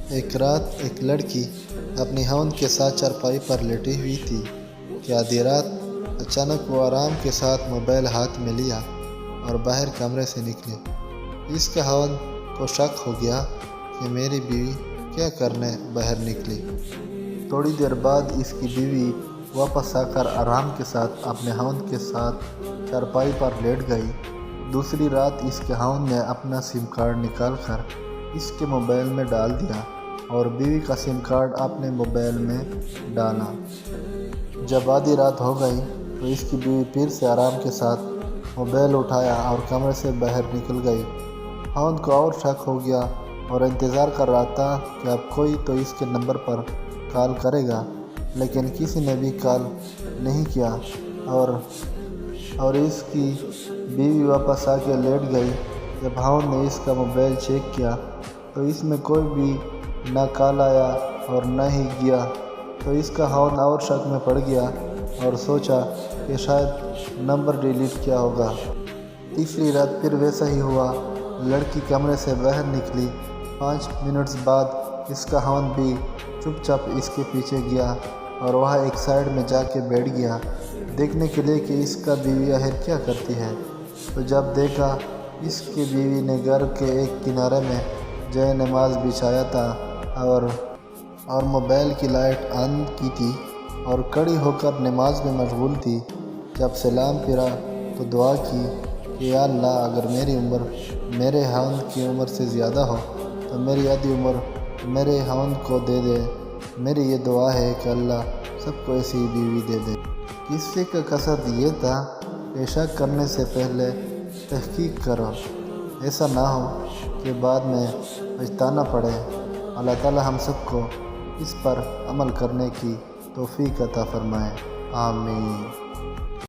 ایک رات ایک لڑکی اپنی خاوند کے ساتھ چارپائی پر لیٹی ہوئی تھی کہ آدھی رات اچانک وہ آرام کے ساتھ موبائل ہاتھ میں لیا اور باہر کمرے سے نکلی۔ اس کے خاوند کو شک ہو گیا کہ میری بیوی کیا کرنے باہر نکلی۔ تھوڑی دیر بعد اس کی بیوی واپس آ کر آرام کے ساتھ اپنے خاوند کے ساتھ چارپائی پر لیٹ گئی۔ دوسری رات اس کے خاوند نے اپنا سم کارڈ نکال کر اس کے موبائل میں ڈال دیا اور بیوی کا سم کارڈ اپنے موبائل میں ڈالا۔ جب آدھی رات ہو گئی تو اس کی بیوی پھر سے آرام کے ساتھ موبائل اٹھایا اور کمرے سے باہر نکل گئی۔ خاوند کو اور شک ہو گیا اور انتظار کر رہا تھا کہ اب کوئی تو اس کے نمبر پر کال کرے گا، لیکن کسی نے بھی کال نہیں کیا اور اس کی بیوی واپس آ کے لیٹ گئی۔ جب خاوند نے اس کا موبائل چیک کیا تو اس میں کوئی بھی نہ کال آیا اور نہ ہی گیا، تو اس کا خاوند اور شک میں پڑ گیا اور سوچا کہ شاید نمبر ڈیلیٹ کیا ہوگا۔ تیسری رات پھر ویسا ہی ہوا۔ لڑکی کمرے سے باہر نکلی۔ 5 منٹس بعد اس کا خاوند بھی چپ چاپ اس کے پیچھے گیا اور وہاں ایک سائیڈ میں جا کے بیٹھ گیا دیکھنے کے لیے کہ اس کا بیوی آخر کیا کرتی ہے۔ تو جب دیکھا اس کی بیوی نے گھر کے ایک کنارے میں جائے نماز بچھایا تھا اور موبائل کی لائٹ آن کی تھی اور کھڑی ہو کر نماز میں مشغول تھی۔ جب سلام پھرا تو دعا کی کہ یا اللہ، اگر میری عمر میرے خاوند کی عمر سے زیادہ ہو تو میری آدھی عمر میرے خاوند کو دے دے۔ میری یہ دعا ہے کہ اللہ سب کو ایسی بیوی دے دے۔ قصے کا قصد یہ تھا کہ شک کرنے سے پہلے تحقیق کرو، ایسا نہ ہو کہ بعد میں پچھتانا پڑے۔ اللہ تعالی ہم سب کو اس پر عمل کرنے کی توفیق عطا فرمائے، آمین۔